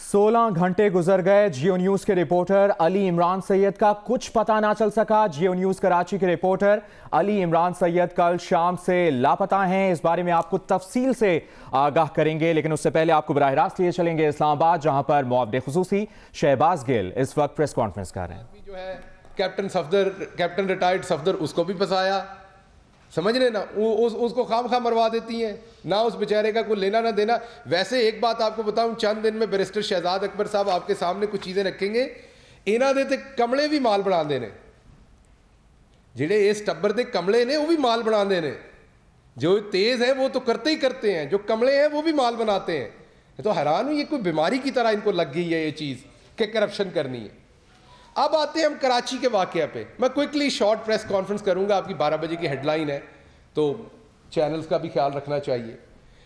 16 घंटे गुजर गए। जियो न्यूज के रिपोर्टर अली इमरान सैयद का कुछ पता ना चल सका। जियो न्यूज कराची के रिपोर्टर अली इमरान सैयद कल शाम से लापता हैं। इस बारे में आपको तफसील से आगाह करेंगे, लेकिन उससे पहले आपको बराह रास्त लिए चलेंगे इस्लामाबाद, जहां पर मुआवरे खुसूसी शहबाज गिल इस वक्त प्रेस कॉन्फ्रेंस कर रहे हैं। जो है कैप्टन रिटायर्ड सफदर, उसको भी फंसाया, समझ रहे ना, उसको खाम मरवा देती हैं ना, उस बेचारे का कोई लेना ना देना। वैसे एक बात आपको बताऊं, चंद दिन में बैरिस्टर शहजाद अकबर साहब आपके सामने कुछ चीज़ें रखेंगे, इन्हों दे कमले भी माल बना ने, जेडे इस टब्बर के कमले ने वो भी माल बना ने। जो तेज़ है वो तो करते ही करते हैं, जो कमले हैं वो भी माल बनाते हैं। तो हैरान हूँ, ये कोई बीमारी की तरह इनको लग गई है ये चीज़ कि करप्शन करनी है। अब आते हैं हम कराची के वाक़या पे। मैं क्विकली शॉर्ट प्रेस कॉन्फ्रेंस करूंगा, आपकी 12 बजे की हेडलाइन है, तो चैनल्स का भी ख्याल रखना चाहिए।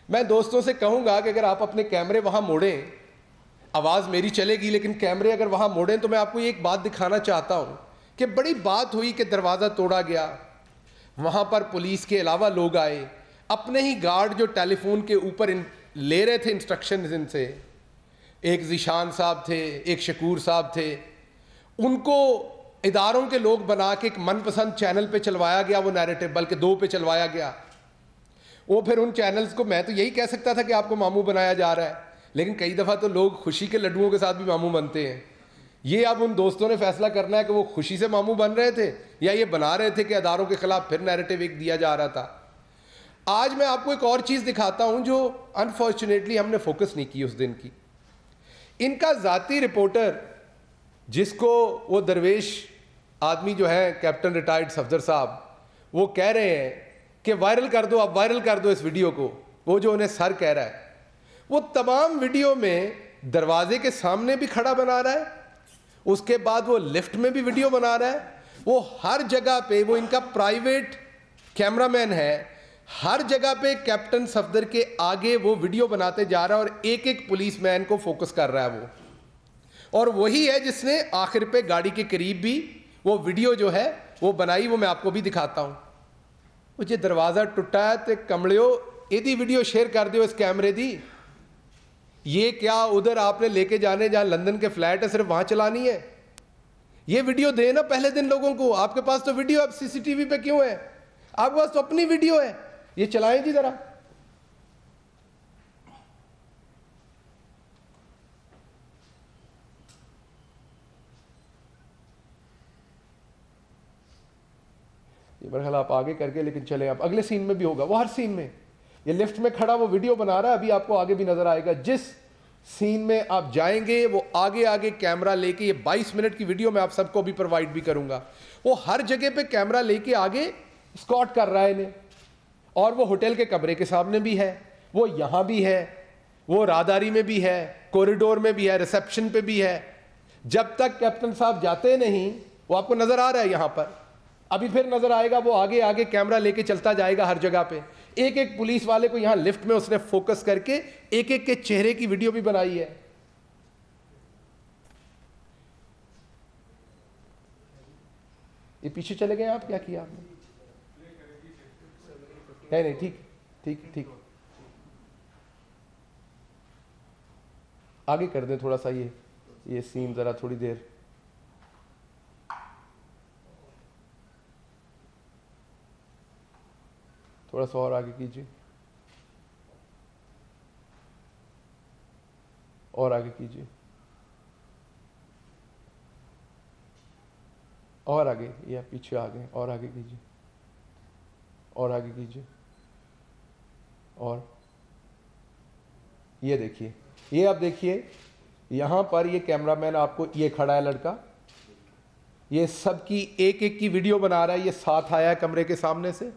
मैं दोस्तों से कहूंगा कि अगर आप अपने कैमरे वहां मोड़ें, आवाज़ मेरी चलेगी लेकिन कैमरे अगर वहां मोड़ें, तो मैं आपको एक बात दिखाना चाहता हूं कि बड़ी बात हुई कि दरवाज़ा तोड़ा गया, वहां पर पुलिस के अलावा लोग आए, अपने ही गार्ड जो टेलीफोन के ऊपर ले रहे थे इंस्ट्रक्शन इनसे, एक ज़ीशान साहब थे, एक शकूर साहब थे, उनको इदारों के लोग बना के एक मनपसंद चैनल पे चलवाया गया वो नैरेटिव, बल्कि 2 पे चलवाया गया। वो फिर उन चैनल्स को, मैं तो यही कह सकता था कि आपको मामू बनाया जा रहा है, लेकिन कई दफ़ा तो लोग खुशी के लड्डुओं के साथ भी मामू बनते हैं। ये अब उन दोस्तों ने फैसला करना है कि वो खुशी से मामू बन रहे थे या ये बना रहे थे कि अदारों के खिलाफ फिर नैरेटिव एक दिया जा रहा था। आज मैं आपको एक और चीज़ दिखाता हूँ जो अनफॉर्चुनेटली हमने फोकस नहीं की उस दिन की। इनका ज़ाती रिपोर्टर, जिसको वो दरवेश आदमी जो है कैप्टन रिटायर्ड सफदर साहब, वो कह रहे हैं कि वायरल कर दो, अब वायरल कर दो इस वीडियो को, वो जो उन्हें सर कह रहा है, वो तमाम वीडियो में दरवाजे के सामने भी खड़ा बना रहा है, उसके बाद वो लिफ्ट में भी वीडियो बना रहा है, वो हर जगह पे, वो इनका प्राइवेट कैमरामैन है, हर जगह पे कैप्टन सफदर के आगे वो वीडियो बनाते जा रहा है और एक एक पुलिसमैन को फोकस कर रहा है वो। और वही है जिसने आखिर पे गाड़ी के करीब भी वो वीडियो जो है वो बनाई, वो मैं आपको भी दिखाता हूं। वो जो दरवाज़ा टुटा है तो कमलियो यदि वीडियो शेयर कर दियो इस कैमरे दी। ये क्या उधर आपने लेके जाने, जहां लंदन के फ्लैट है, सिर्फ वहां चलानी है? ये वीडियो दे ना पहले दिन लोगों को। आपके पास तो वीडियो, अब सीसीटीवी पे क्यों है? आपके पास तो अपनी वीडियो है, ये चलाएं जी जरा। ये मेरे ख्याल आप आगे करके लेकिन चले, आप अगले सीन में भी होगा, वो हर सीन में ये लिफ्ट में खड़ा वो वीडियो बना रहा है, अभी आपको आगे भी नजर आएगा। जिस सीन में आप जाएंगे वो आगे आगे कैमरा लेके, ये 22 मिनट की वीडियो मैं आप सबको भी प्रोवाइड भी करूंगा, वो हर जगह पे कैमरा लेके आगे स्कॉट कर रहा है इन्हें। और वो होटल के कमरे के सामने भी है, वो यहां भी है, वो राहदारी में भी है, कॉरिडोर में भी है, रिसेप्शन पे भी है। जब तक कैप्टन साहब जाते नहीं, वो आपको नजर आ रहा है यहां पर, अभी फिर नजर आएगा, वो आगे आगे कैमरा लेके चलता जाएगा हर जगह पे। एक एक पुलिस वाले को यहां लिफ्ट में उसने फोकस करके एक एक के चेहरे की वीडियो भी बनाई है। ये पीछे चले गए आप, क्या किया आपने? नहीं, ठीक ठीक ठीक, आगे कर दें थोड़ा सा ये सीन जरा थोड़ी देर। थोड़ा सा और आगे कीजिए, और आगे कीजिए, और आगे, या पीछे आ गए, और आगे कीजिए, और आगे कीजिए, और ये देखिए, ये आप देखिए यहां पर ये कैमरामैन आपको, ये खड़ा है लड़का, ये सबकी एक एक की वीडियो बना रहा है, ये साथ आया है कमरे के सामने से,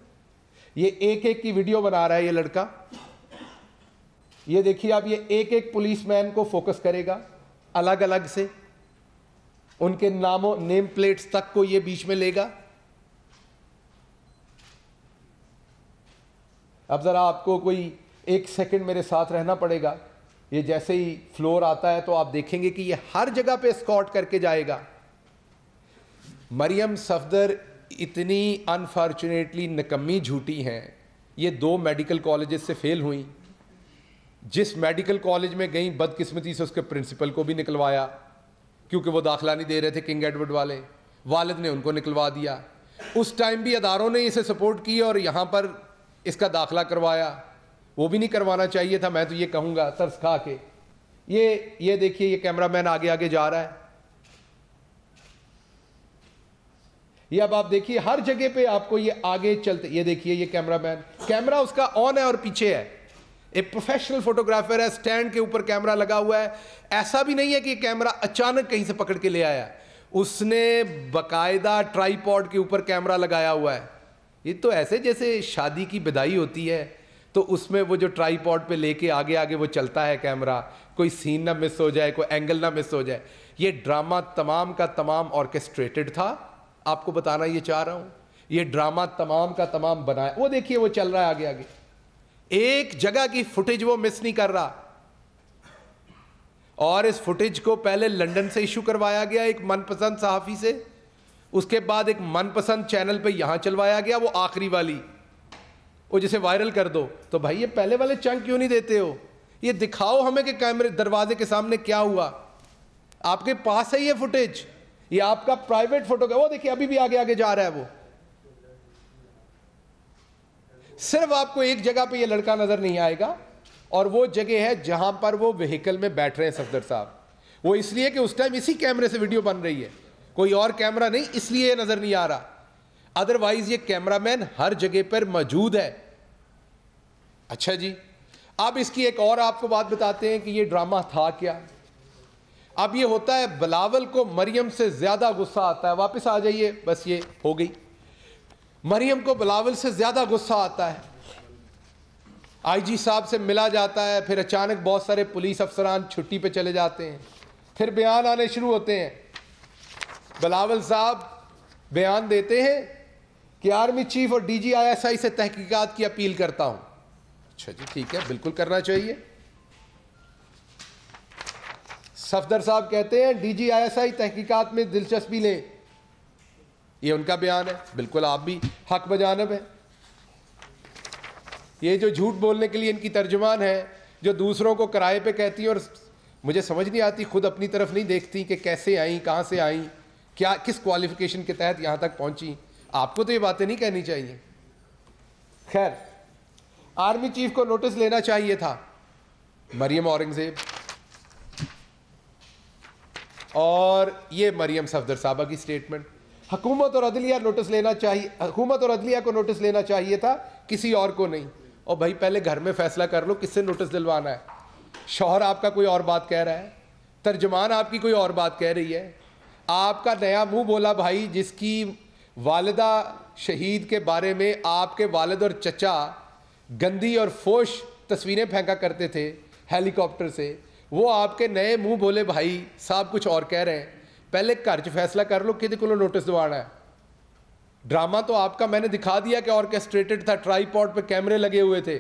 ये एक एक की वीडियो बना रहा है ये लड़का। ये देखिए आप, ये एक एक पुलिसमैन को फोकस करेगा अलग अलग से, उनके नामों, नेम प्लेट्स तक को ये बीच में लेगा। अब जरा आपको कोई 1 सेकंड मेरे साथ रहना पड़ेगा। ये जैसे ही फ्लोर आता है तो आप देखेंगे कि ये हर जगह पे स्कॉट करके जाएगा। मरियम सफदर इतनी अनफॉर्चुनेटली निकम्मी झूठी हैं, ये 2 मेडिकल कॉलेजेस से फेल हुई, जिस मेडिकल कॉलेज में गई बदकिस्मती से उसके प्रिंसिपल को भी निकलवाया, क्योंकि वो दाखिला नहीं दे रहे थे किंग एडवर्ड वाले, वालिद ने उनको निकलवा दिया। उस टाइम भी अदारों ने इसे सपोर्ट की और यहाँ पर इसका दाखिला करवाया, वो भी नहीं करवाना चाहिए था। मैं तो ये कहूँगा तरस खा के। ये देखिए, ये कैमरामैन आगे आगे जा रहा है। ये अब आप देखिए हर जगह पे आपको ये आगे चलते, ये देखिए ये कैमरामैन, कैमरा उसका ऑन है और पीछे है। एक प्रोफेशनल फोटोग्राफर है, स्टैंड के ऊपर कैमरा लगा हुआ है। ऐसा भी नहीं है कि कैमरा अचानक कहीं से पकड़ के ले आया, उसने बकायदा ट्राइपॉड के ऊपर कैमरा लगाया हुआ है। ये तो ऐसे जैसे शादी की विदाई होती है तो उसमें वो जो ट्राइपॉड पे लेके आगे आगे वो चलता है कैमरा, कोई सीन ना मिस हो जाए, कोई एंगल ना मिस हो जाए। ये ड्रामा तमाम का तमाम ऑर्केस्ट्रेटेड था, आपको बताना ये चाह रहा हूं। ये ड्रामा तमाम का तमाम बनाया। वो देखिए वो चल रहा है आगे आगे, एक जगह की फुटेज वो मिस नहीं कर रहा। और इस फुटेज को पहले लंदन से इशू करवाया गया एक मनपसंद सहाफी से, उसके बाद एक मनपसंद चैनल पे यहां चलवाया गया, वो आखिरी वाली, वो जिसे वायरल कर दो। तो भाई ये पहले वाले चंक क्यों नहीं देते हो? ये दिखाओ हमें कि कैमरे दरवाजे के सामने क्या हुआ। आपके पास है ये फुटेज, ये आपका प्राइवेट फोटो का। वो देखिए अभी भी आगे आगे जा रहा है वो। सिर्फ आपको एक जगह पे ये लड़का नजर नहीं आएगा, और वो जगह है जहां पर वो व्हीकल में बैठ रहे हैं सफदर साहब। वो इसलिए कि उस टाइम इसी कैमरे से वीडियो बन रही है, कोई और कैमरा नहीं, इसलिए ये नजर नहीं आ रहा। अदरवाइज ये कैमरामैन हर जगह पर मौजूद है। अच्छा जी, अब इसकी एक और आपको बात बताते हैं कि ये ड्रामा था क्या। अब ये होता है बिलावल को मरियम से ज्यादा गुस्सा आता है। वापस आ जाइए, बस ये हो गई। मरियम को बिलावल से ज्यादा गुस्सा आता है। आईजी साहब से मिला जाता है, फिर अचानक बहुत सारे पुलिस अफसरान छुट्टी पे चले जाते हैं, फिर बयान आने शुरू होते हैं। बिलावल साहब बयान देते हैं कि आर्मी चीफ और DGISI से तहकीकात की अपील करता हूं। अच्छा जी, ठीक है, बिल्कुल करना चाहिए। सफदर साहब कहते हैं DGISI तहकीकात में दिलचस्पी लें, ये उनका बयान है, बिल्कुल आप भी हक बजानब है। ये जो झूठ बोलने के लिए इनकी तर्जुमान है, जो दूसरों को किराए पे कहती है, और मुझे समझ नहीं आती, खुद अपनी तरफ नहीं देखती कि कैसे आई, कहाँ से आई, क्या किस क्वालिफिकेशन के तहत यहाँ तक पहुँची। आपको तो ये बातें नहीं कहनी चाहिए। खैर, आर्मी चीफ को नोटिस लेना चाहिए था, मरियम औरंगजेब, और ये मरियम सफदर साहबा की स्टेटमेंट। हुकूमत और अदलिया नोटिस लेना चाहिए, हुकूमत और अदलिया को नोटिस लेना चाहिए था, किसी और को नहीं। और भाई पहले घर में फैसला कर लो किससे नोटिस दिलवाना है। शौहर आपका कोई और बात कह रहा है, तर्जमान आपकी कोई और बात कह रही है, आपका नया मुंह बोला भाई जिसकी वालिदा शहीद के बारे में आपके वालिद और चचा गंदी और फोश तस्वीरें फेंका करते थे हेलीकॉप्टर से, वो आपके नए मुंह बोले भाई साहब कुछ और कह रहे हैं। पहले घर च फैसला कर लो कि को नोटिस दिवाना है। ड्रामा तो आपका मैंने दिखा दिया कि ऑर्केस्ट्रेटेड था, ट्राइपॉड पे कैमरे लगे हुए थे,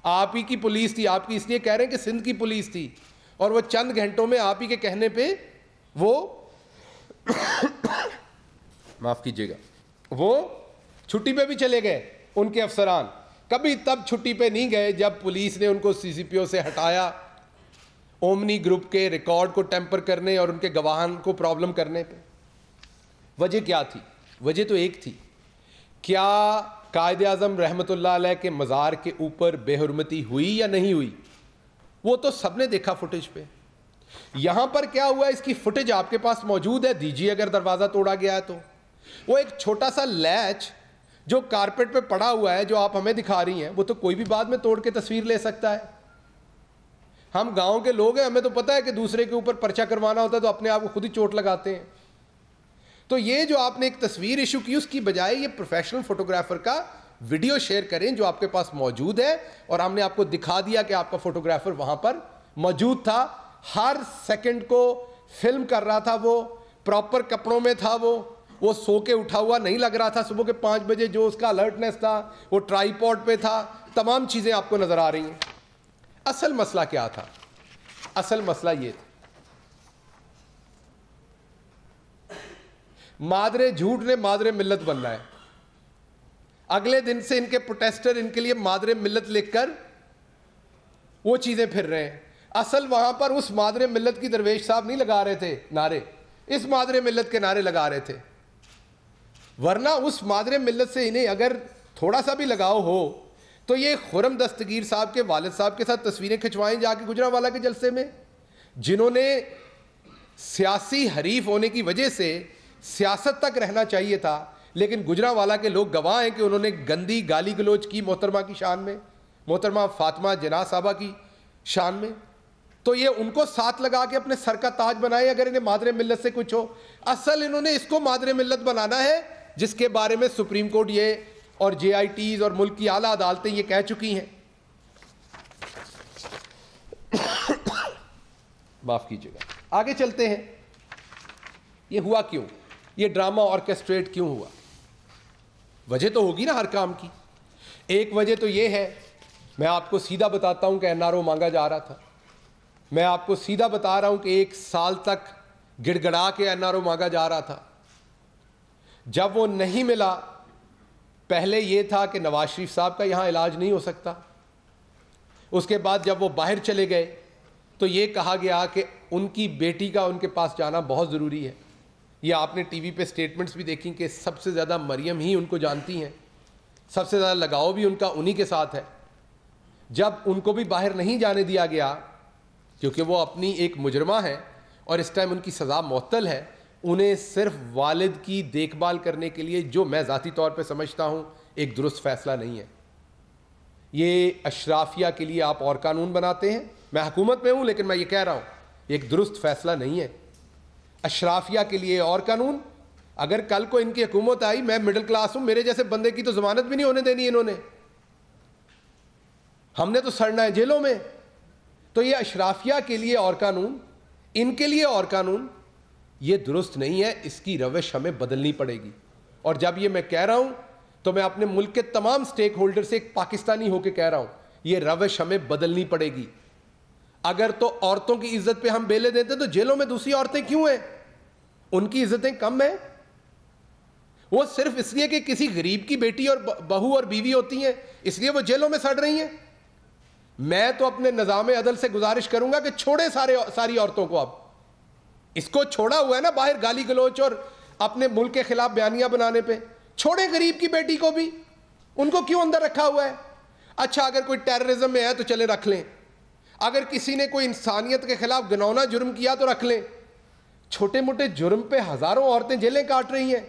आप ही की पुलिस थी। आपकी इसलिए कह रहे हैं कि सिंध की पुलिस थी, और वो चंद घंटों में आप ही के कहने पे वो माफ कीजिएगा, वो छुट्टी पे भी चले गए। उनके अफसरान कभी तब छुट्टी पे नहीं गए जब पुलिस ने उनको CCPO से हटाया, ओमनी ग्रुप के रिकॉर्ड को टेम्पर करने और उनके गवाहान को प्रॉब्लम करने पे। वजह क्या थी? वजह तो एक थी, क्या कायदे आज़म रहमतुल्लाह अलैह के मज़ार के ऊपर बेहुरमती हुई या नहीं हुई? वो तो सबने देखा फुटेज पे। यहां पर क्या हुआ, इसकी फुटेज आपके पास मौजूद है। दीजिए अगर दरवाज़ा तोड़ा गया है तो वो एक छोटा सा लैच जो कारपेट पे पड़ा हुआ है, जो आप हमें दिखा रही हैं, वो तो कोई भी बाद में तोड़ के तस्वीर ले सकता है। हम गांव के लोग हैं, हमें तो पता है कि दूसरे के ऊपर पर्चा करवाना होता है तो अपने आप को खुद ही चोट लगाते हैं। तो ये जो आपने एक तस्वीर इशू की, उसकी बजाय ये प्रोफेशनल फोटोग्राफर का वीडियो शेयर करें जो आपके पास मौजूद है, और हमने आपको दिखा दिया कि आपका फोटोग्राफर वहां पर मौजूद था, हर सेकंड को फिल्म कर रहा था, वो प्रॉपर कपड़ों में था, वो सो के उठा हुआ नहीं लग रहा था। सुबह के 5 बजे जो उसका अलर्टनेस था वो ट्राइपॉड पे था। तमाम चीजें आपको नजर आ रही हैं। असल मसला क्या था? असल मसला ये था, मादरे झूठ ने मादरे मिल्लत बनना है। अगले दिन से इनके प्रोटेस्टर इनके लिए मादरे मिल्लत लिखकर वो चीज़ें फिर रहे हैं। असल वहाँ पर उस मादरे मिल्लत की दरवेश साहब नहीं लगा रहे थे नारे, इस मादरे मिल्लत के नारे लगा रहे थे। वरना उस मादरे मिल्लत से इन्हें अगर थोड़ा सा भी लगाव हो तो ये खुरम दस्तगीर साहब के वालिद साहब के साथ तस्वीरें खिंचवाएं जाके गुजरांवाला के जलसे में, जिन्होंने सियासी हरीफ होने की वजह से सियासत तक रहना चाहिए था, लेकिन गुजरांवाला के लोग गवाह हैं कि उन्होंने गंदी गाली गलोच की मोहतरमा की शान में, मोहतरमा फातिमा जना साहबा की शान में। तो ये उनको साथ लगा के अपने सर का ताज बनाए अगर इन्हें मादरे मिल्लत से कुछ हो। असल इन्होंने इसको मादरे मिल्लत बनाना है जिसके बारे में सुप्रीम कोर्ट ये और JITs और मुल्क की आला अदालतें ये कह चुकी हैं। माफ कीजिएगा, आगे चलते हैं। ये हुआ क्यों, ये ड्रामा ऑर्केस्ट्रेट क्यों हुआ? वजह तो होगी ना हर काम की। एक वजह तो ये है, मैं आपको सीधा बताता हूं कि NRO मांगा जा रहा था। मैं आपको सीधा बता रहा हूं कि 1 साल तक गिड़गड़ा के NRO मांगा जा रहा था। जब वो नहीं मिला, पहले ये था कि नवाज शरीफ साहब का यहां इलाज नहीं हो सकता। उसके बाद जब वो बाहर चले गए तो ये कहा गया कि उनकी बेटी का उनके पास जाना बहुत ज़रूरी है। ये आपने टीवी पे स्टेटमेंट्स भी देखी कि सबसे ज़्यादा मरियम ही उनको जानती हैं, सबसे ज़्यादा लगाव भी उनका उन्हीं के साथ है। जब उनको भी बाहर नहीं जाने दिया गया क्योंकि वो अपनी एक मुजरमा है और इस टाइम उनकी सज़ा मुअत्तल है, उन्हें सिर्फ वालिद की देखभाल करने के लिए, जो मैं ज़ाती तौर पे समझता हूँ एक दुरुस्त फ़ैसला नहीं है। ये अशराफिया के लिए आप और कानून बनाते हैं, मैं हुकूमत में हूँ लेकिन मैं ये कह रहा हूँ एक दुरुस्त फ़ैसला नहीं है। अशराफिया के लिए और कानून, अगर कल को इनकी हुकूमत आई, मैं मिडिल क्लास हूँ, मेरे जैसे बंदे की तो ज़मानत भी नहीं होने देनी इन्होंने, हमने तो सड़ना है जेलों में। तो ये अशराफिया के लिए और कानून, इनके लिए और कानून, ये दुरुस्त नहीं है। इसकी रविश हमें बदलनी पड़ेगी। और जब ये मैं कह रहा हूं तो मैं अपने मुल्क के तमाम स्टेक होल्डर से एक पाकिस्तानी होकर कह रहा हूं, ये रविश हमें बदलनी पड़ेगी। अगर तो औरतों की इज्जत पे हम बेले देते तो जेलों में दूसरी औरतें क्यों हैं? उनकी इज्जतें कम हैं? वो सिर्फ इसलिए कि किसी गरीब की बेटी और बहू और बीवी होती हैं इसलिए वो जेलों में सड़ रही हैं। मैं तो अपने निज़ाम अदल से गुजारिश करूंगा कि छोड़े सारी औरतों को। अब इसको छोड़ा हुआ है ना बाहर गाली गलोच और अपने मुल्क के खिलाफ बयानियां बनाने पे, छोड़े गरीब की बेटी को भी, उनको क्यों अंदर रखा हुआ है? अच्छा, अगर कोई टेररिज्म में है तो चले रख लें, अगर किसी ने कोई इंसानियत के खिलाफ घिनौना जुर्म किया तो रख लें। छोटे मोटे जुर्म पे हजारों औरतें जेलें काट रही हैं,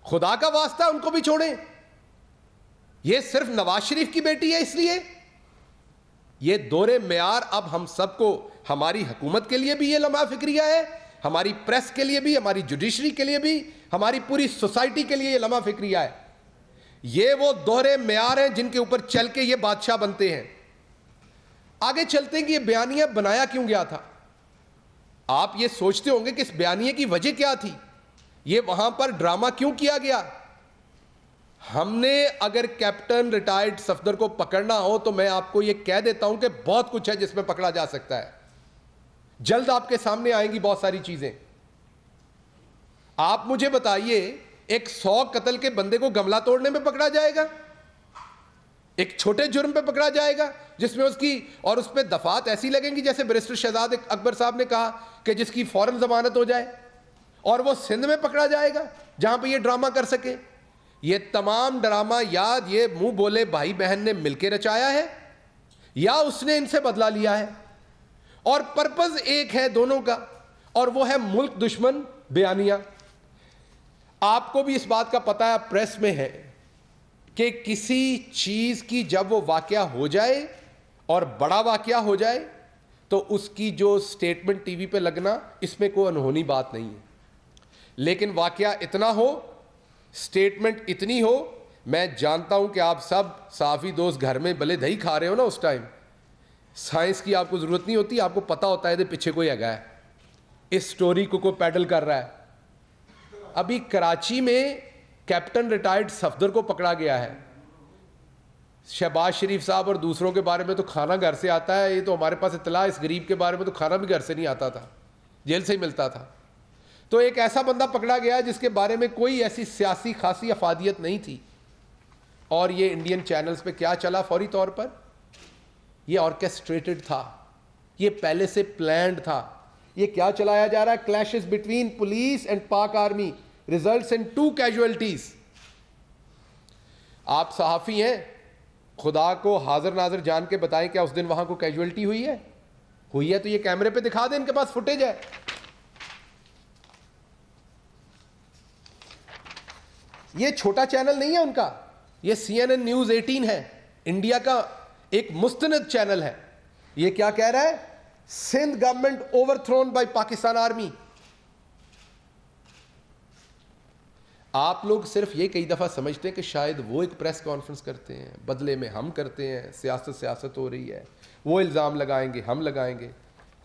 खुदा का वास्ता उनको भी छोड़ें। ये सिर्फ नवाज शरीफ की बेटी है इसलिए? ये दोरे मेयार अब हम सबको, हमारी हुकूमत के लिए भी ये लम्हा फिक्रिया है, हमारी प्रेस के लिए भी, हमारी जुडिशरी के लिए भी, हमारी पूरी सोसाइटी के लिए ये लम्हा फिक्रिया है। ये वो दोहरे मेयार हैं जिनके ऊपर चल के ये बादशाह बनते हैं। आगे चलते हैं कि ये बयानिया बनाया क्यों गया था। आप ये सोचते होंगे कि इस बयानिए की वजह क्या थी, ये वहां पर ड्रामा क्यों किया गया। हमने अगर कैप्टन रिटायर्ड सफदर को पकड़ना हो तो मैं आपको यह कह देता हूं कि बहुत कुछ है जिसमें पकड़ा जा सकता है। जल्द आपके सामने आएंगी बहुत सारी चीजें। आप मुझे बताइए, एक 100 कत्ल के बंदे को गमला तोड़ने में पकड़ा जाएगा, एक छोटे जुर्म पे पकड़ा जाएगा जिसमें उसकी और उस पर दफात ऐसी लगेंगी जैसे बैरिस्टर शहजाद अकबर साहब ने कहा कि जिसकी फौरन जमानत हो जाए, और वो सिंध में पकड़ा जाएगा जहां पे ये ड्रामा कर सके। ये तमाम ड्रामा या ये मुंह बोले भाई बहन ने मिलकर रचाया है या उसने इनसे बदला लिया है, और पर्पस एक है दोनों का, और वो है मुल्क दुश्मन बयानिया। आपको भी इस बात का पता है, प्रेस में है, कि किसी चीज की जब वो वाकया हो जाए और बड़ा वाकया हो जाए तो उसकी जो स्टेटमेंट टीवी पे लगना, इसमें कोई अनहोनी बात नहीं है। लेकिन वाकया इतना हो, स्टेटमेंट इतनी हो, मैं जानता हूं कि आप सब साफी दोस्त घर में भले दही खा रहे हो ना, उस टाइम साइंस की आपको जरूरत नहीं होती, आपको पता होता है पीछे कोई है, इस स्टोरी को कोई पैडल कर रहा है। अभी कराची में कैप्टन रिटायर्ड सफदर को पकड़ा गया है। शहबाज शरीफ साहब और दूसरों के बारे में तो खाना घर से आता है, ये तो हमारे पास इतला, इस गरीब के बारे में तो खाना भी घर से नहीं आता था, जेल से ही मिलता था। तो एक ऐसा बंदा पकड़ा गया जिसके बारे में कोई ऐसी सियासी खासी अफादियत नहीं थी, और ये इंडियन चैनल्स पे क्या चला फौरी तौर पर ये ऑर्केस्ट्रेटेड था, ये पहले से प्लान्ड था। ये क्या चलाया जा रहा है? क्लैशेस बिटवीन पुलिस एंड पाक आर्मी रिजल्ट्स इन 2 कैजुअलिटीज। आप सहाफी हैं, खुदा को हाजिर नाजिर जान के बताएं क्या उस दिन वहां को कैजुअलिटी हुई है? हुई है तो ये कैमरे पे दिखा दें, इनके पास फुटेज है। ये छोटा चैनल नहीं है उनका, ये CNN न्यूज 18 है, इंडिया का एक मुस्तनद चैनल है। ये क्या कह रहा है? Sindh government overthrown by Pakistan army. आप लोग सिर्फ ये कई दफा समझते हैं कि शायद वो एक प्रेस कॉन्फ्रेंस करते हैं, बदले में हम करते हैं, सियासत हो रही है, वो इल्ज़ाम लगाएंगे, हम लगाएंगे।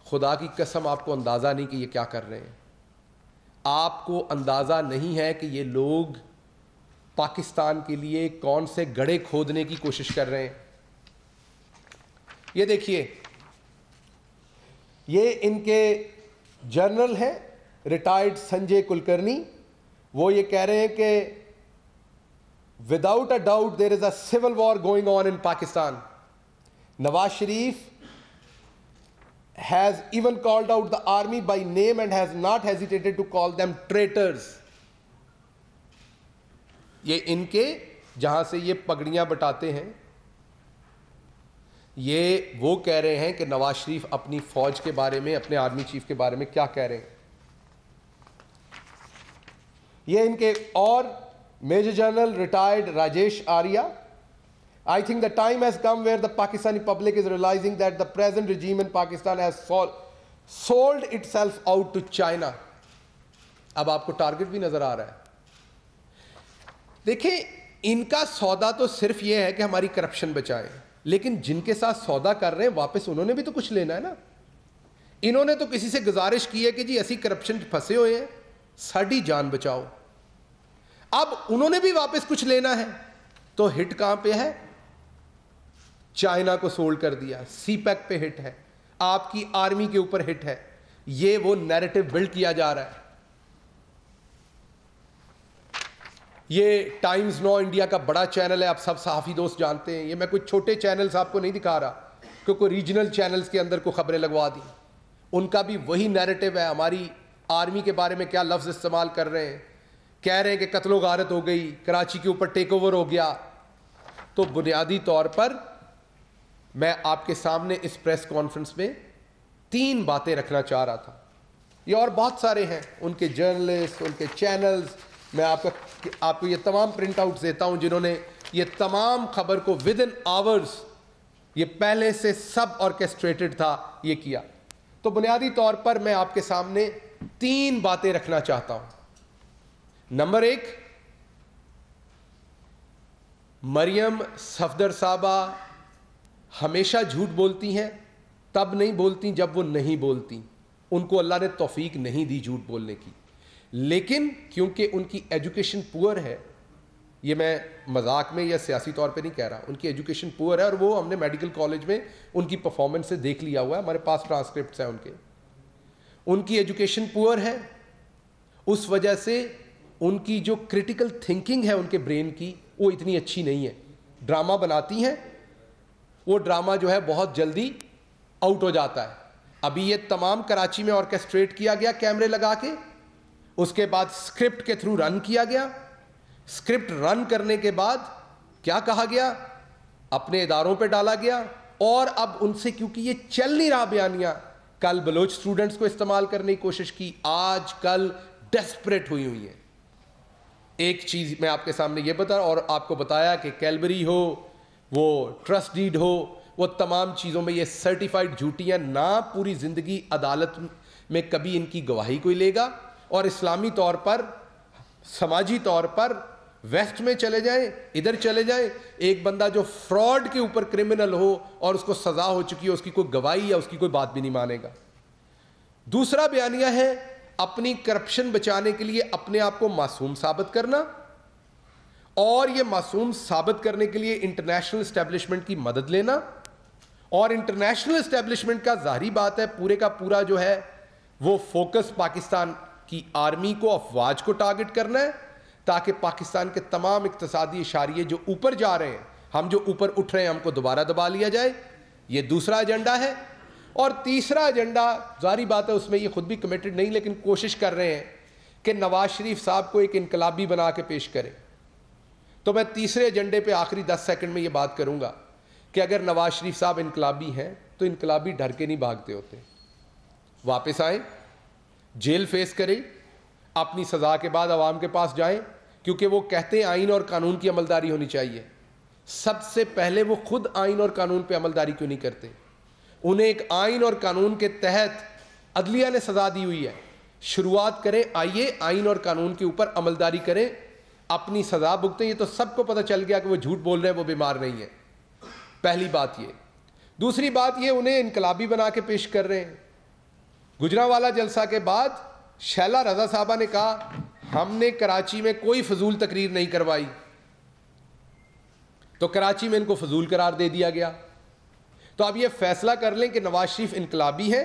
खुदा की कसम आपको अंदाज़ा नहीं कि ये क्या कर रहे हैं। आपको अंदाज़ा नहीं है कि ये लोग पाकिस्तान के लिए कौन से गड्ढे खोदने की कोशिश कर रहे हैं। ये देखिए, ये इनके जर्नल हैं, रिटायर्ड संजय कुलकर्णी। वो ये कह रहे हैं कि without a doubt there is a civil war going on in Pakistan. Nawaz Sharif has even called out the army by name and has not hesitated to call them traitors. ये इनके जहां से ये पगड़ियां बटाते हैं, ये वो कह रहे हैं कि नवाज शरीफ अपनी फौज के बारे में, अपने आर्मी चीफ के बारे में क्या कह रहे हैं। ये इनके और major general retired Rajesh Arya, I think the time has come where the Pakistani public is realizing that the present regime in Pakistan has sold itself out to China. अब आपको टारगेट भी नजर आ रहा है। देखिए, इनका सौदा तो सिर्फ ये है कि हमारी करप्शन बचाएं, लेकिन जिनके साथ सौदा कर रहे हैं वापस उन्होंने भी तो कुछ लेना है ना। इन्होंने तो किसी से गुजारिश की है कि जी ऐसी करप्शन फंसे हुए हैं, साड़ी जान बचाओ। अब उन्होंने भी वापस कुछ लेना है, तो हिट कहां पे है? चाइना को सोल्ड कर दिया, सीपैक पे हिट है, आपकी आर्मी के ऊपर हिट है। ये वो नैरेटिव बिल्ड किया जा रहा है। ये टाइम्स नाउ इंडिया का बड़ा चैनल है, आप सब सहाफी दोस्त जानते हैं। ये मैं कुछ छोटे चैनल्स आपको नहीं दिखा रहा, क्योंकि रीजनल चैनल्स के अंदर को खबरें लगवा दी। उनका भी वही नैरेटिव है। हमारी आर्मी के बारे में क्या लफ्ज इस्तेमाल कर रहे हैं, कह रहे हैं कि कत्लो गारत हो गई, कराची के ऊपर टेक ओवर हो गया। तो बुनियादी तौर पर मैं आपके सामने इस प्रेस कॉन्फ्रेंस में 3 बातें रखना चाह रहा था। ये और बहुत सारे हैं, उनके जर्नलिस्ट, उनके चैनल्स। मैं आपको ये तमाम प्रिंट आउट्स देता हूं, जिन्होंने ये तमाम खबर को विद इन आवर्स, ये पहले से सब ऑर्केस्ट्रेटेड था, ये किया। तो बुनियादी तौर पर मैं आपके सामने 3 बातें रखना चाहता हूं। नंबर 1, मरियम सफदर साहबा हमेशा झूठ बोलती हैं, तब नहीं बोलती जब वो नहीं बोलती। उनको अल्लाह ने तौफीक नहीं दी झूठ बोलने की, लेकिन क्योंकि उनकी एजुकेशन पुअर है, ये मैं मजाक में या सियासी तौर पे नहीं कह रहा, उनकी एजुकेशन पुअर है, और वो हमने मेडिकल कॉलेज में उनकी परफॉर्मेंस से देख लिया हुआ है, हमारे पास ट्रांसक्रिप्ट्स हैं उनके। उनकी एजुकेशन पुअर है, उस वजह से उनकी जो क्रिटिकल थिंकिंग है उनके ब्रेन की, वो इतनी अच्छी नहीं है। ड्रामा बनाती हैं, वो ड्रामा जो है बहुत जल्दी आउट हो जाता है। अभी ये तमाम कराची में ऑर्केस्ट्रेट किया गया कैमरे लगा के, उसके बाद स्क्रिप्ट के थ्रू रन किया गया। स्क्रिप्ट रन करने के बाद क्या कहा गया, अपने इदारों पे डाला गया, और अब उनसे क्योंकि ये चल नहीं रहा बयानियां, कल बलोच स्टूडेंट्स को इस्तेमाल करने की कोशिश की, आज कल डेस्परेट हुई है। एक चीज मैं आपके सामने ये बता, और आपको बताया कि कैलबरी हो, वो ट्रस्ट डीड हो, वो तमाम चीज़ों में ये सर्टिफाइड झूठियाँ ना पूरी ज़िंदगी अदालत में कभी इनकी गवाही कोई लेगा। और इस्लामी तौर पर, समाजी तौर पर वेस्ट में चले जाएं, इधर चले जाएं, एक बंदा जो फ्रॉड के ऊपर क्रिमिनल हो और उसको सज़ा हो चुकी है, उसकी कोई गवाही या उसकी कोई बात भी नहीं मानेगा। दूसरा बयानिया है अपनी करप्शन बचाने के लिए अपने आप को मासूम साबित करना, और ये मासूम साबित करने के लिए इंटरनेशनल एस्टेब्लिशमेंट की मदद लेना। और इंटरनेशनल एस्टेब्लिशमेंट का जाहिर बात है पूरे का पूरा जो है वो फोकस पाकिस्तान की आर्मी को, अफवाज को टारगेट करना है, ताकि पाकिस्तान के तमाम इक्तसादी इशारे जो ऊपर जा रहे हैं, हम जो ऊपर उठ रहे हैं, हमको दोबारा दबा लिया जाए। ये दूसरा एजेंडा है। और तीसरा एजेंडा, जारी बात है उसमें ये खुद भी कमिटेड नहीं, लेकिन कोशिश कर रहे हैं कि नवाज शरीफ साहब को एक इनकलाबी बना के पेश करें। तो मैं तीसरे एजेंडे पे आखिरी 10 सेकंड में ये बात करूंगा कि अगर नवाज शरीफ साहब इनकलाबी हैं तो इनकलाबी डर के नहीं भागते होते। वापस आए, जेल फेस करें, अपनी सज़ा के बाद आवाम के पास जाएं, क्योंकि वो कहते हैं आइन और कानून की अमलदारी होनी चाहिए। सबसे पहले वो खुद आइन और कानून पे अमलदारी क्यों नहीं करते? उन्हें एक आइन और कानून के तहत अदलिया ने सज़ा दी हुई है, शुरुआत करें, आइए आइन और कानून के ऊपर अमलदारी करें, अपनी सज़ा भुगतें। ये तो सबको पता चल गया कि वो झूठ बोल रहे हैं, वो बीमार नहीं है। पहली बात ये। दूसरी बात ये, उन्हें इनकलाबी बना के पेश कर रहे हैं। गुजरांवाला जलसा के बाद शैला रजा साहबा ने कहा हमने कराची में कोई फजूल तकरीर नहीं करवाई, तो कराची में इनको फजूल करार दे दिया गया। तो अब ये फैसला कर लें कि नवाज शरीफ इनकलाबी है,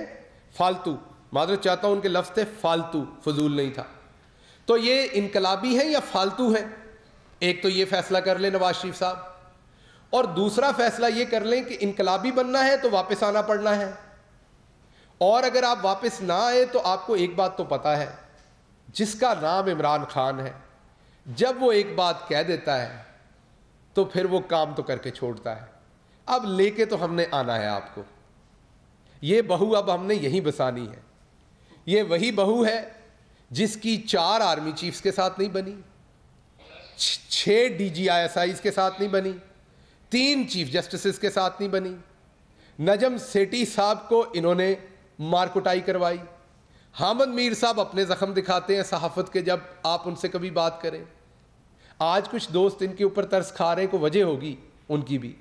फालतू, मादरत चाहता हूं उनके लफ्ज थे फालतू, फजूल नहीं था। तो ये इनकलाबी है या फालतू है? एक तो ये फैसला कर लें नवाज शरीफ साहब, और दूसरा फैसला ये कर लें कि इनकलाबी बनना है तो वापस आना पड़ना है। और अगर आप वापस ना आए तो आपको एक बात तो पता है, जिसका नाम इमरान खान है, जब वो एक बात कह देता है तो फिर वो काम तो करके छोड़ता है। अब लेके तो हमने आना है आपको। ये बहू अब हमने यहीं बसानी है। ये वही बहू है जिसकी 4 आर्मी चीफ्स के साथ नहीं बनी, 6 DGISIs के साथ नहीं बनी, 3 चीफ जस्टिस के साथ नहीं बनी। नजम सेठी साहब को इन्होंने मारकुटाई करवाई। हामिद मीर साहब अपने जख्म दिखाते हैं सहाफत के, जब आप उनसे कभी बात करें। आज कुछ दोस्त इनके ऊपर तरस खा रहे हैं, को वजह होगी उनकी भी,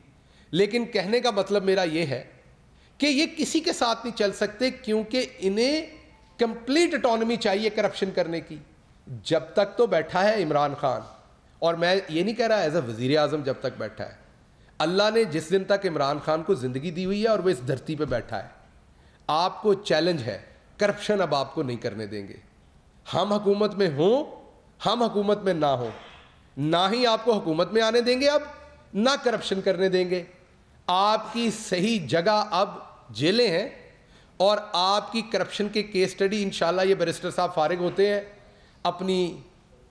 लेकिन कहने का मतलब मेरा ये है कि ये किसी के साथ नहीं चल सकते, क्योंकि इन्हें कंप्लीट ऑटोनॉमी चाहिए करप्शन करने की। जब तक तो बैठा है इमरान खान, और मैं ये नहीं कह रहा एज अ वजीर आजम जब तक बैठा है, अल्लाह ने जिस दिन तक इमरान खान को जिंदगी दी हुई है और वो इस धरती पे बैठा है, आपको चैलेंज है, करप्शन अब आपको नहीं करने देंगे। हम हुकूमत में हों, हम हुकूमत में ना हो, ना ही आपको हुकूमत में आने देंगे, अब ना करप्शन करने देंगे। आपकी सही जगह अब जेलें हैं, और आपकी करप्शन के केस स्टडी इंशाल्लाह, ये बैरिस्टर साहब फारिग होते हैं अपनी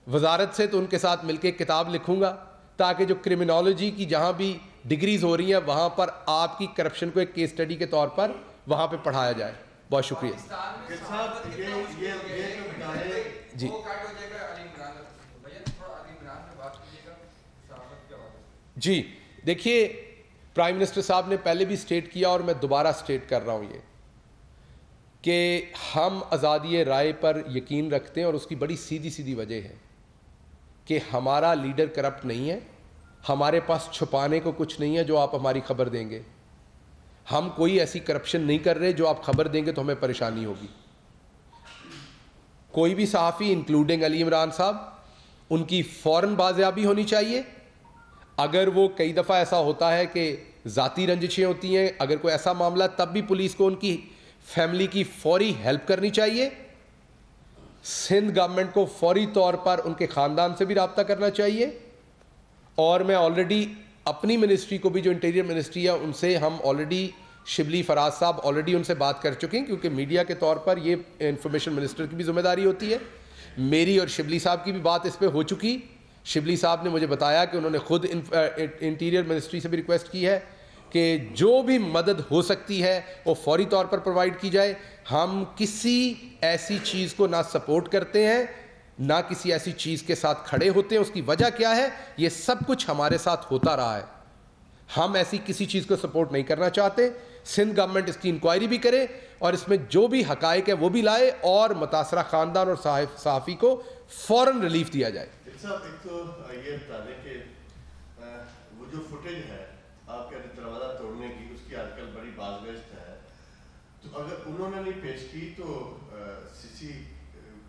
वजारत से, तो उनके साथ मिलकर किताब लिखूंगा, ताकि जो क्रिमिनोलॉजी की जहां भी डिग्रीज हो रही हैं वहां पर आपकी करप्शन को एक केस स्टडी के तौर पर वहां पे पढ़ाया जाए। बहुत शुक्रिया जी। जी देखिए, प्राइम मिनिस्टर साहब ने पहले भी स्टेट किया और मैं दोबारा स्टेट कर रहा हूं ये, कि हम आज़ादी राय पर यकीन रखते हैं, और उसकी बड़ी सीधी सीधी वजह है कि हमारा लीडर करप्ट नहीं है, हमारे पास छुपाने को कुछ नहीं है जो आप हमारी खबर देंगे। हम कोई ऐसी करप्शन नहीं कर रहे जो आप खबर देंगे तो हमें परेशानी होगी। कोई भी सहाफ़ी इंक्लूडिंग अली इमरान साहब, उनकी फ़ौरन बाज़ियाबी होनी चाहिए। अगर वो कई दफ़ा ऐसा होता है कि ज़ाती रंजिशें होती हैं, अगर कोई ऐसा मामला, तब भी पुलिस को उनकी फैमिली की फौरी हेल्प करनी चाहिए। सिंध गवर्नमेंट को फौरी तौर पर उनके ख़ानदान से भी रब्ता करना चाहिए। और मैं ऑलरेडी अपनी मिनिस्ट्री को भी, जो इंटीरियर मिनिस्ट्री है, उनसे हम ऑलरेडी, शिबली फराज साहब ऑलरेडी उनसे बात कर चुके हैं, क्योंकि मीडिया के तौर पर ये इंफॉर्मेशन मिनिस्टर की भी जिम्मेदारी होती है। मेरी और शिबली साहब की भी बात इस पर हो चुकी। शिबली साहब ने मुझे बताया कि उन्होंने खुद इंटीरियर मिनिस्ट्री से भी रिक्वेस्ट की है कि जो भी मदद हो सकती है वो फौरी तौर पर प्रोवाइड की जाए। हम किसी ऐसी चीज़ को ना सपोर्ट करते हैं, ना किसी ऐसी चीज़ के साथ खड़े होते हैं। उसकी वजह क्या है? ये सब कुछ हमारे साथ होता रहा है। हम ऐसी किसी चीज़ को सपोर्ट नहीं करना चाहते। सिंध गवर्नमेंट इसकी इंक्वायरी भी करे और इसमें जो भी हकायक है वो भी लाए, और मुतासरा ख़ानदान और सहाफ़ी को फ़ौरन रिलीफ दिया जाए। साहब, एक तो ये बता दें कि वो जो फुटेज है आपके दरवाज़ा तोड़ने की, उसकी आजकल बड़ी बाज़गश्त है, तो अगर उन्होंने नहीं पेश की तो सीसी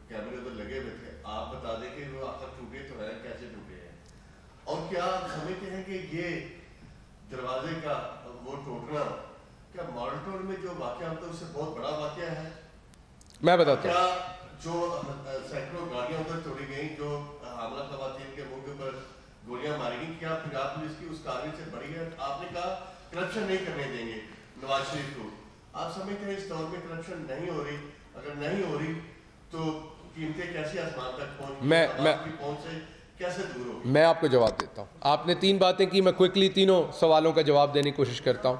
कैमरे तो लगे हुए थे, आप बता दें कि वो आखिर टूटे तो है, कैसे टूटे हैं, और क्या आप समझते हैं कि ये दरवाजे का वो टूटना क्या मॉडल टाउन में जो वाक़या होता है उससे बहुत बड़ा वाक़या है? मैं बताता हूँ। क्या जो सैकड़ों गाड़ियाँ उधर तोड़ी गई, जो हमला ख़वातीन के मुंह के ऊपर गोलियां मारी गई, क्या पंजाब पुलिस की उस कार्रवाई से बड़ी है? आपने कहा करप्शन नहीं करने देंगे, नवाज शरीफ को। आप समझते हैं इस दौर में करप्शन नहीं हो रही? अगर नहीं हो रही तो कीमतें कैसे आसमान तक पहुंच, मैं पहुंच से कैसे दूर होगी? मैं आपको जवाब देता हूं। आपने 3 बातें की, मैं क्विकली तीनों सवालों का जवाब देने की कोशिश करता हूं।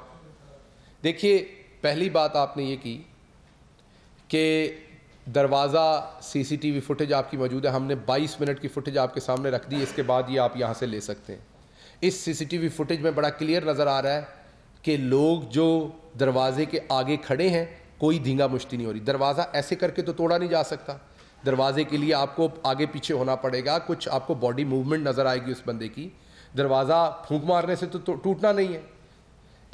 देखिए, पहली बात आपने ये की कि दरवाज़ा सीसीटीवी फुटेज आपकी मौजूद है। हमने 22 मिनट की फुटेज आपके सामने रख दी, इसके बाद ये आप यहाँ से ले सकते हैं। इस सीसीटीवी फुटेज में बड़ा क्लियर नज़र आ रहा है कि लोग जो दरवाजे के आगे खड़े हैं, कोई धींगा मुश्ती नहीं हो रही। दरवाज़ा ऐसे करके तो तोड़ा नहीं जा सकता, दरवाजे के लिए आपको आगे पीछे होना पड़ेगा, कुछ आपको बॉडी मूवमेंट नज़र आएगी उस बंदे की। दरवाज़ा फूंक मारने से तो टूटना नहीं है।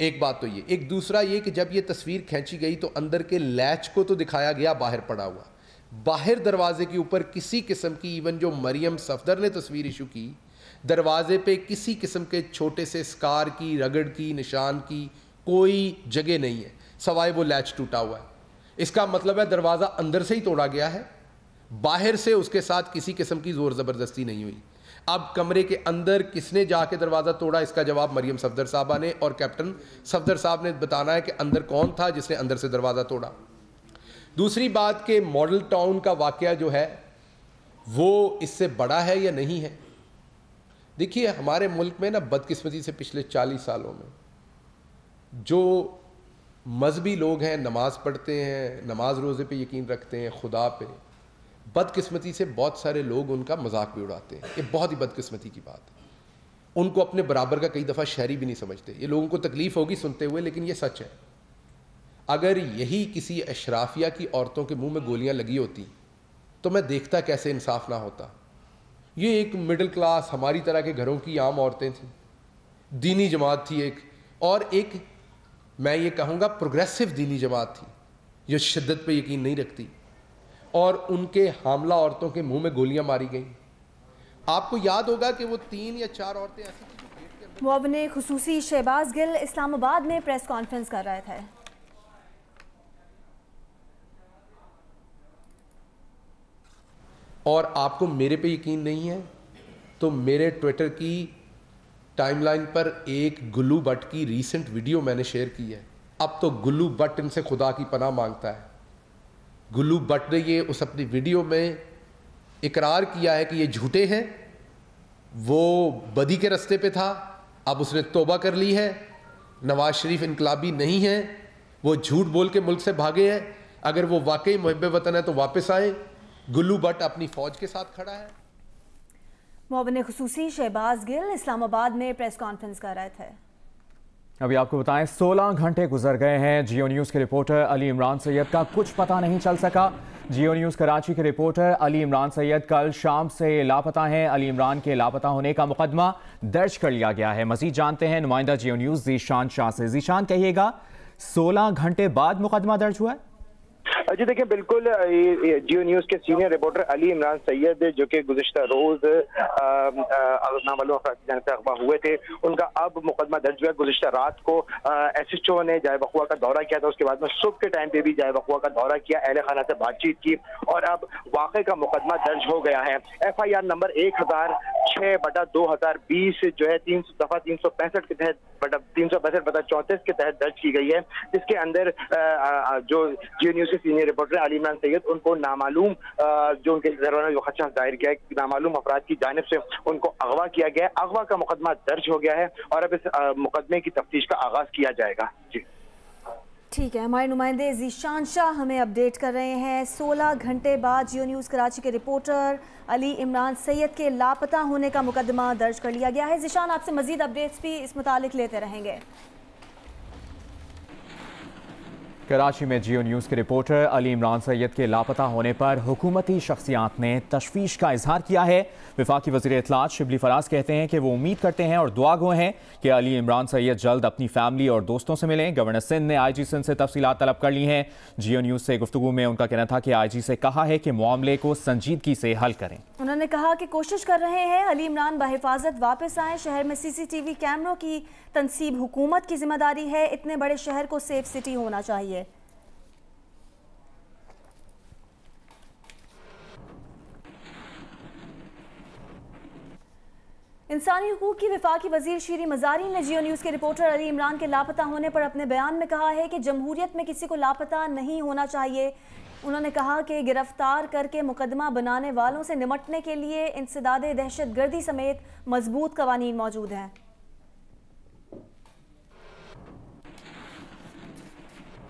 एक बात तो ये। एक दूसरा ये कि जब ये तस्वीर खींची गई तो अंदर के लैच को तो दिखाया गया बाहर पड़ा हुआ, बाहर दरवाजे के ऊपर किसी किस्म की, इवन जो मरियम सफदर ने तस्वीर इशू की, दरवाजे पे किसी किस्म के छोटे से स्कार की, रगड़ की, निशान की कोई जगह नहीं है, सवाए वो लैच टूटा हुआ है। इसका मतलब है दरवाज़ा अंदर से ही तोड़ा गया है, बाहर से उसके साथ किसी किस्म की ज़ोर ज़बरदस्ती नहीं हुई। अब कमरे के अंदर किसने जाके दरवाज़ा तोड़ा, इसका जवाब मरियम सफदर साहबा ने और कैप्टन सफदर साहब ने बताना है कि अंदर कौन था जिसने अंदर से दरवाज़ा तोड़ा। दूसरी बात कि मॉडल टाउन का वाक़या जो है वो इससे बड़ा है या नहीं है। देखिए, हमारे मुल्क में ना बदकिस्मती से पिछले 40 सालों में जो मजहबी लोग हैं, नमाज़ पढ़ते हैं, नमाज रोज़े पे यकीन रखते हैं, खुदा पे, बदकिस्मती से बहुत सारे लोग उनका मजाक भी उड़ाते हैं। ये बहुत ही बदकिस्मती की बात है। उनको अपने बराबर का कई दफ़ा शहरी भी नहीं समझते। ये लोगों को तकलीफ़ होगी सुनते हुए, लेकिन ये सच है। अगर यही किसी अशराफिया की औरतों के मुंह में गोलियां लगी होती तो मैं देखता कैसे इंसाफ ना होता। ये एक मिडिल क्लास हमारी तरह के घरों की आम औरतें थीं, दीनी जमात थी एक, और एक मैं ये कहूँगा प्रोग्रेसिव दीनी जमात थी जो शिद्दत पे यकीन नहीं रखती, और उनके हामला औरतों के मुंह में गोलियां मारी गईं। आपको याद होगा कि वो 3 या 4 औरतें ऐसी थी जो गेट के अंदर। मुअव्विन खुसूसी शहबाज गिल इस्लामाबाद में प्रेस कॉन्फ्रेंस कर रहे थे। और आपको मेरे पे यकीन नहीं है तो मेरे ट्विटर की टाइमलाइन पर एक गुल्लू भट्ट की रीसेंट वीडियो मैंने शेयर की है। अब तो गुल्लू भट्ट इनसे खुदा की पनाह मांगता है। गुल्लू भट्ट ने ये उस अपनी वीडियो में इकरार किया है कि ये झूठे हैं, वो बदी के रास्ते पे था, अब उसने तौबा कर ली है, नवाज शरीफ इनकलाबी नहीं है, वो झूठ बोल के मुल्क से भागे हैं। अगर वो वाकई मुहिब्बे वतन है तो वापस आए। गुल्लू भट्ट अपनी फौज के साथ खड़ा है। मुअव्विन खुसूसी शहबाज गिल इस्लामाबाद में प्रेस कॉन्फ्रेंस कर रहे थे। अभी आपको बताएं, 16 घंटे गुजर गए हैं। जियो न्यूज़ के रिपोर्टर अली इमरान सैयद का कुछ पता नहीं चल सका। जियो न्यूज़ कराची के रिपोर्टर अली इमरान सैयद कल शाम से लापता हैं। अली इमरान के लापता होने का मुकदमा दर्ज कर लिया गया है। मजीद जानते हैं नुमाइंदा जियो न्यूज़ ज़ीशान शाह से। ज़ीशान, कहिएगा 16 घंटे बाद मुकदमा दर्ज हुआ है? जी देखिए, बिल्कुल जियो न्यूज के सीनियर रिपोर्टर अली इमरान सैयद जो कि गुज़िश्ता रोज नामालूम अफराद की जानिब से अगवा हुए थे, उनका अब मुकदमा दर्ज हुआ। गुज़िश्ता रात को SHO ने जाए वक़ुआ का दौरा किया था, उसके बाद में सुबह के टाइम पे भी जाए वक़ुआ का दौरा किया, अहले खाना से बातचीत की, और अब वाक़े का मुकदमा दर्ज हो गया है। FIR नंबर 1006/2020 जो है 365 के तहत 365/34 के तहत दर्ज की गई है, जिसके अंदर जो जियो न्यूज के सीनियर रिपोर्टर अली इमरान सैयद उनको नामालूम जो उनके घरवालों ने जो खदशा दायर किया है, नामालूम अफराद की जानिब से उनको अगवा किया गया। अगवा का मुकदमा दर्ज हो गया है और अब इस मुकदमे की तफ्तीश का आगाज किया जाएगा। जी ठीक है, हमारे नुमाइंदे ज़ीशान शाह हमें अपडेट कर रहे हैं। 16 घंटे बाद जियो न्यूज़ कराची के रिपोर्टर अली इमरान सैयद के लापता होने का मुकदमा दर्ज कर लिया गया है। ज़ीशान, आपसे मजीद अपडेट्स भी इस मुतालिक लेते रहेंगे। कराची में जियो न्यूज़ के रिपोर्टर अली इमरान सैयद के लापता होने पर हुकूमती शख्सियात ने तशवीश का इजहार किया है। वफाकी वज़ीर इत्तलात शिबली फराज कहते हैं कि वो उम्मीद करते हैं और दुआ गो हैं कि अली इमरान सैयद जल्द अपनी फैमिली और दोस्तों से मिलें। गवर्नर सिंध ने IG सिंध से तफसीलात तलब कर ली हैं। जियो न्यूज़ से गुफ्तगू में उनका कहना था कि IG से कहा है कि मामले को संजीदगी से हल करें। उन्होंने कहा कि कोशिश कर रहे हैं अली इमरान बहिफाजत वापस आए। शहर में CCTV कैमरों की तनसीब हुकूमत की जिम्मेदारी है। इतने बड़े शहर को सेफ सिटी होना चाहिए। इंसानी हुकूक की वफाकी वजीर शीरी मजारी ने जियो न्यूज़ के रिपोर्टर अली इमरान के लापता होने पर अपने बयान में कहा है कि जमहूरियत में किसी को लापता नहीं होना चाहिए। उन्होंने कहा कि गिरफ्तार करके मुकदमा बनाने वालों से निपटने के लिए इंसदाद दहशतगर्दी समेत मजबूत कवानीन मौजूद हैं।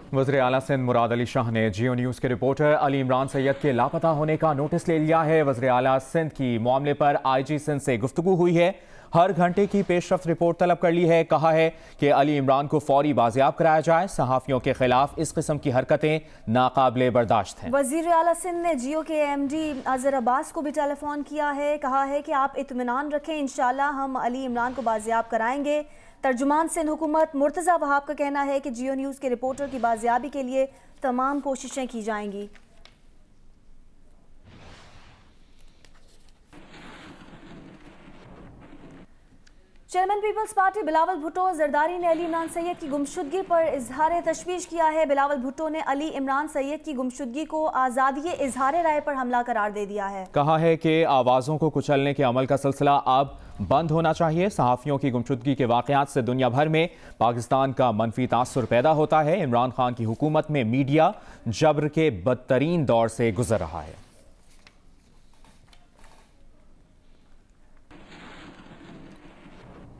वज़ीर आला सिंध मुराद अली शाह ने जियो न्यूज़ के रिपोर्टर अली इमरान सैयद के लापता होने का नोटिस ले लिया है। वज़ीर आला सिंध की मामले पर IG सिंध से गुफ्तगू हुई है। हर घंटे की पेशरफ्त रिपोर्ट तलब कर ली है। कहा है कि अली इमरान को फौरी बाजियाब कराया जाए। सहाफ़ियों के खिलाफ इस किस्म की हरकतें नाकाबिले बर्दाश्त हैं। वज़ीर आला सिंध ने जियो के MD अज़हर अब्बास को भी टेलीफोन किया है। कहा है कि आप इत्मीनान रखें, इंशाअल्लाह हम अली इमरान को बाजियाब कराएंगे। तर्जुमान सिंध हुकूमत मुर्तज़ा वहाब का कहना है कि जियो न्यूज़ के रिपोर्टर की बाजियाबी के लिए तमाम कोशिशें की जाएंगी। चेयरमैन पीपल्स पार्टी बिलावल भुट्टो जरदारी ने अली इमरान सैयद की गुमशुदगी पर इजहार तशवीश किया है। बिलावल भुट्टो ने अली इमरान सैयद की गुमशुदगी को आज़ादी इजहार राय पर हमला करार दे दिया है। कहा है कि आवाज़ों को कुचलने के अमल का सिलसिला अब बंद होना चाहिए। सहाफ़ियों की गुमशुदगी के वाक़यात से दुनिया भर में पाकिस्तान का मनफी तासुर पैदा होता है। इमरान खान की हुकूमत में मीडिया जबर के बदतरीन दौर से गुजर रहा है।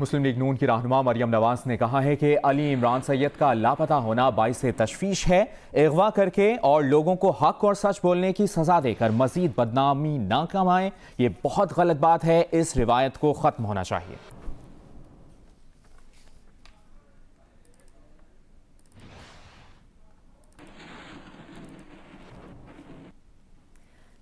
मुस्लिम लीग नून की रहनुमा मरियम नवाज ने कहा है कि अली इमरान सैयद का लापता होना बाइस तशवीश है। अगवा करके और लोगों को हक और सच बोलने की सजा देकर मजीद बदनामी ना कमाएं, ये बहुत गलत बात है। इस रिवायत को खत्म होना चाहिए।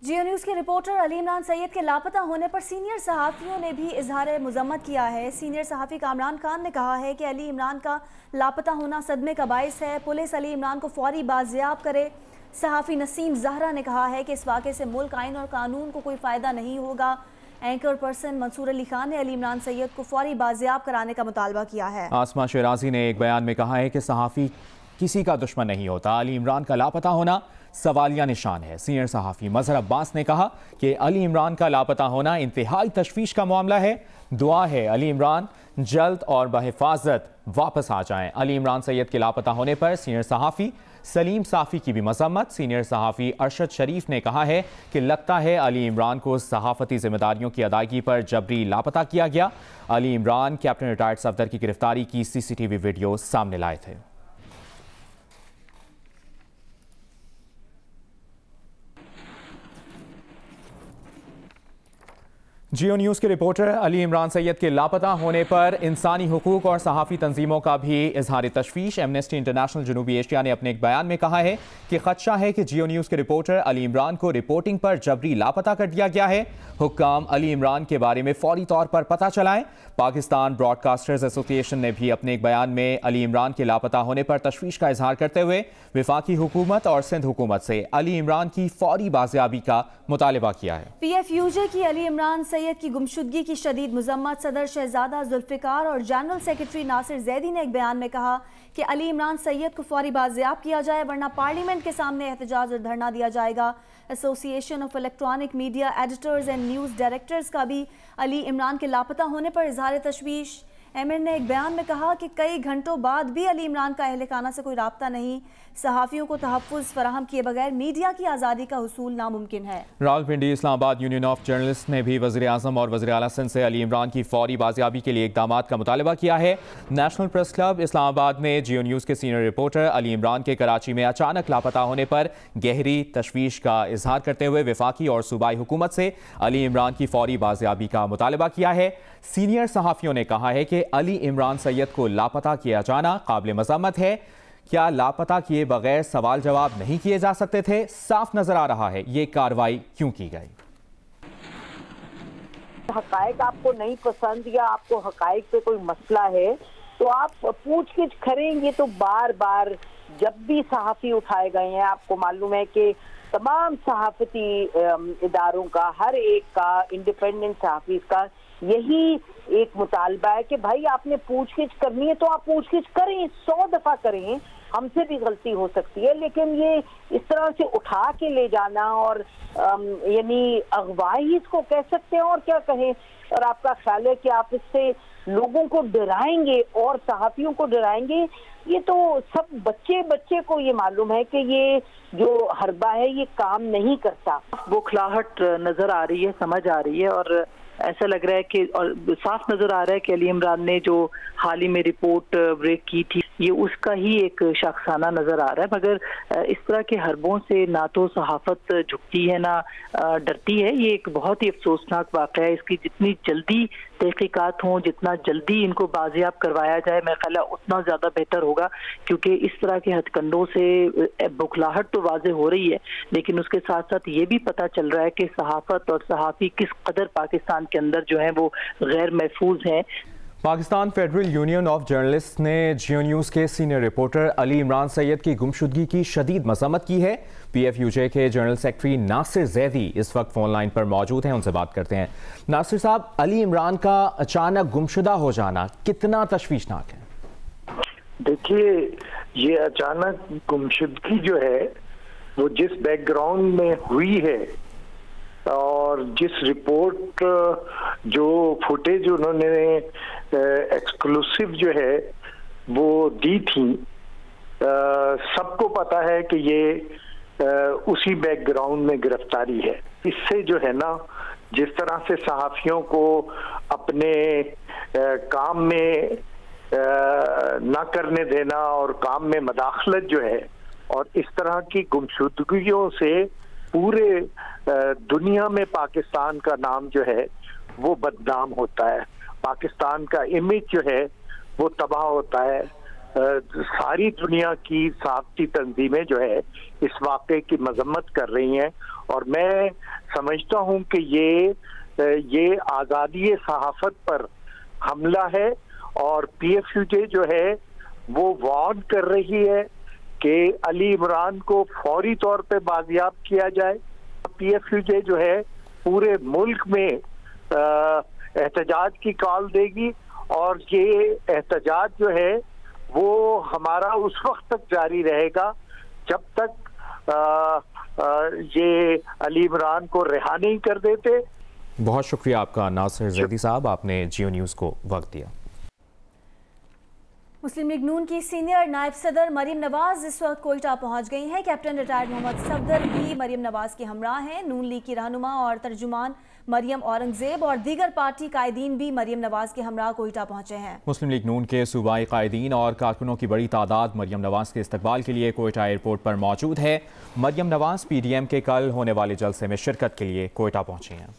जियो न्यूज़ के रिपोर्टर अली इमरान सैयद के लापता होने पर सीनियर सहाफ़ियों ने भी इजहार मुज़म्मत किया है। सीनियर सहाफ़ी कामरान खान ने कहा है कि अली इमरान का लापता होना सदमे का बाइस है। पुलिस अली इमरान को फौरी बाजियाब करे। सहाफ़ी नसीम ज़हरा ने कहा है कि इस वाक़े से मुल्क, आइन और कानून को कोई फ़ायदा नहीं होगा। एंकर पर्सन मंसूर अली खान ने अली इमरान सैयद को फौरी बाजियाब कराने का मुतालबा किया है। आसमा शराजी ने एक बयान में कहा है कि सहाफ़ी किसी का दुश्मन नहीं होता। अली इमरान का लापता होना सवालिया निशान है। सीनियर सहाफ़ी अज़हर अब्बास ने कहा कि अली इमरान का लापता होना इंतहाई तशवीश का मामला है। दुआ है अली इमरान जल्द और बहिफाजत वापस आ जाएं। अली इमरान सैयद के लापता होने पर सीनियर सहाफ़ी सलीम साफ़ी की भी मज़म्मत। सीनियर सहाफ़ी अरशद शरीफ ने कहा है कि लगता है अली इमरान को सहाफ़ती जिम्मेदारियों की अदायगी पर जबरी लापता किया गया। अली इमरान कैप्टन रिटायर्ड सफदर की गिरफ्तारी की CCTV वीडियो सामने लाए थे। जियो न्यूज़ के रिपोर्टर अली इमरान सैयद के लापता होने पर इंसानी हुकूक और सहाफ़ी तंजीमों का भी इजहार तशवीश। एमनेस्टी इंटरनेशनल जनूबी एशिया ने अपने एक बयान में कहा है कि खदशा है कि जियो न्यूज़ के रिपोर्टर अली इमरान को रिपोर्टिंग पर जबरी लापता कर दिया गया है। हुक्काम अली इमरान के बारे में फौरी तौर पर पता चलाएं। पाकिस्तान ब्रॉडकास्टर्स एसोसिएशन ने भी अपने एक बयान में अली इमरान के लापता होने पर तशवीश का इजहार करते हुए वफाकी हुकूमत और सिंध हुकूमत से अली इमरान की फौरी बाजियाबी का मुतालबा किया है। PFUJ की अली इमरान सैयद की गुमशुदगी की शदीद मुजम्मत। सदर शहजादा जुल्फ़िकार और जनरल सेक्रेटरी नासिर जैदी ने एक बयान में कहा कि अली इमरान सैयद को फौरी बाजियाब किया जाए, वरना पार्लियामेंट के सामने एहतजाज और धरना दिया जाएगा। Association of electronic media editors and news directors का भी अली इमरान के लापता होने पर इजहार तशवीश। एमएन ने एक बयान में कहा कि कई घंटों बाद भी अली इमरान का अहले खाना से कोई राब्ता नहीं। सहाफ़ियों को तहफ़्फ़ुज़ फराहम किए बगैर मीडिया की आज़ादी का हुसूल नामुमकिन है। Rawalpindi Islamabad union of journalist ने भी वज़ीर आज़म और वज़ीर आला सिंध से अली इमरान की फौरी बाजियाबी के लिए इक़दाम का मुतालबा किया है। नेशनल प्रेस क्लब इस्लामाबाद ने जियो न्यूज़ के सीनियर रिपोर्टर अली इमरान के कराची में अचानक लापता होने पर गहरी तशवीश का इजहार करते हुए वफाकी और सूबाई हुकूमत से अली इमरान की फौरी बाजियाबी का मुतालबा किया है। सीनियर सहाफ़ियों ने कहा है कि अली इमरान सैयद को लापता किया जाना काबिल मज़म्मत है। क्या लापता किए बगैर सवाल जवाब नहीं किए जा सकते थे? साफ नजर आ रहा है ये कार्रवाई क्यों की गई। हकायक आपको नहीं पसंद या आपको हकायक पे कोई मसला है तो आप पूछ-गिछ करेंगे। तो बार बार जब भी सहाफ़ी उठाए गए हैं, आपको मालूम है कि तमाम सहाफ़ती इदारों का, हर एक का, इंडिपेंडेंट सहाफ़ी का यही एक मुतालबा है कि भाई आपने पूछ-गिछ करनी है तो आप पूछ-गिछ करें, 100 दफ़ा करें। हमसे भी गलती हो सकती है, लेकिन ये इस तरह से उठा के ले जाना और यानी अगवाई इसको कह सकते हैं और क्या कहें। और आपका ख्याल है कि आप इससे लोगों को डराएंगे और सहाफियों को डराएंगे, ये तो सब बच्चे को ये मालूम है कि ये जो हरबा है ये काम नहीं करता। बौखलाहट नजर आ रही है, समझ आ रही है और ऐसा लग रहा है कि और साफ नजर आ रहा है कि अली इमरान ने जो हाल ही में रिपोर्ट ब्रेक की थी ये उसका ही एक शख्साना नजर आ रहा है। मगर इस तरह के हरबों से ना तो सहाफत झुकती है ना डरती है। ये एक बहुत ही अफसोसनाक वाक़या है। इसकी जितनी जल्दी तहकीकात हों, जितना जल्दी इनको बाजियाब करवाया जाए, मैं ख्याल उतना ज़्यादा बेहतर होगा, क्योंकि इस तरह के हथकंडों से बौखलाहट तो वाज़े हो रही है, लेकिन उसके साथ साथ ये भी पता चल रहा है कि सहाफत और सहाफ़ी किस कदर पाकिस्तान के अंदर जो है वो गैर महफूज हैं। Pakistan federal union of journalist ने जियो न्यूज़ के सीनियर रिपोर्टर अली इमरान सैयद की गुमशुदगी की शदीद मज़म्मत की है। PFUJ के जनरल सेक्रेटरी नासिर जैदी इस वक्त फोन लाइन पर मौजूद हैं, उनसे बात करते हैं। नासिर साहब, अली इमरान का अचानक गुमशुदा हो जाना कितना तशवीशनाक है? देखिए, ये अचानक गुमशुदगी जो है वो जिस बैकग्राउंड में हुई है और जिस रिपोर्ट जो फुटेज उन्होंने एक्सक्लूसिव जो है वो दी थी, सबको पता है कि ये उसी बैकग्राउंड में गिरफ्तारी है। इससे जो है ना, जिस तरह से सहाफियों को अपने काम में न करने देना और काम में मदाखलत जो है, और इस तरह की गुमशुदगियों से पूरे दुनिया में पाकिस्तान का नाम जो है वो बदनाम होता है, पाकिस्तान का इमेज जो है वो तबाह होता है। सारी दुनिया की सहाफती तंजीमें जो है इस वाक़े की मजम्मत कर रही हैं और मैं समझता हूं कि ये आज़ादी सहाफत पर हमला है और PFUJ जो है वो वार्न कर रही है कि अली इमरान को फौरी तौर पे बाजियाब किया जाए। PFUJ जो है पूरे मुल्क में एहतजाज की कॉल देगी और ये एहतजाज जो है वो हमारा उस वक्त तक जारी रहेगा जब तक ये अली इमरान को रिहा नहीं कर देते। बहुत शुक्रिया आपका नासिर जैदी साहब, आपने जियो न्यूज़ को वक्त दिया। मुस्लिम लीग नून की सीनियर नायब सदर मरियम नवाज इस वक्त कोयटा पहुंच गई हैं। कैप्टन रिटायर्ड मोहम्मद सफदर भी मरियम नवाज के हमराह हैं। नून लीग की रहनुमा और तर्जुमान मरियम औरंगजेब और दीगर पार्टी कायदीन भी मरियम नवाज के हमराह कोयटा पहुंचे हैं। मुस्लिम लीग नून के सूबाई कायदीन और कारकुनों की बड़ी तादाद मरियम नवाज के इस्तकबाल के लिए कोयटा एयरपोर्ट पर मौजूद है। मरियम नवाज PDM के कल होने वाले जलसे में शिरकत के लिए कोयटा पहुंची हैं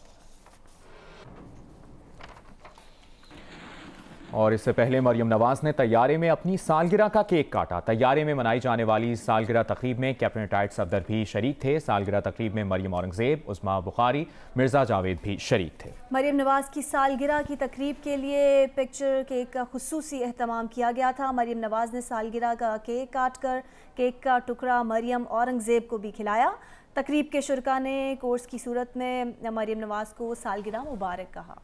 और इससे पहले मरियम नवाज ने तैयारे में अपनी सालगिरह का केक काटा। तैयारे में मनाई जाने वाली सालगिरह तकरीब में कैप्टन रिटायर्ड सफदर भी शरीक थे। सालगिरह तकरीब में मरियम औरंगजेब, उस्मा बुखारी, मिर्जा जावेद भी शरीक थे। मरियम नवाज की सालगिरह की तकरीब के लिए पिक्चर केक का खुसूसी एहतमाम किया गया था। मरियम नवाज ने सालगिरह का केक काट कर केक का टुकड़ा मरियम औरंगजेब को भी खिलाया। तकरीब के शुरका ने कोर्स की सूरत में मरियम नवाज को सालगिरह मुबारक कहा।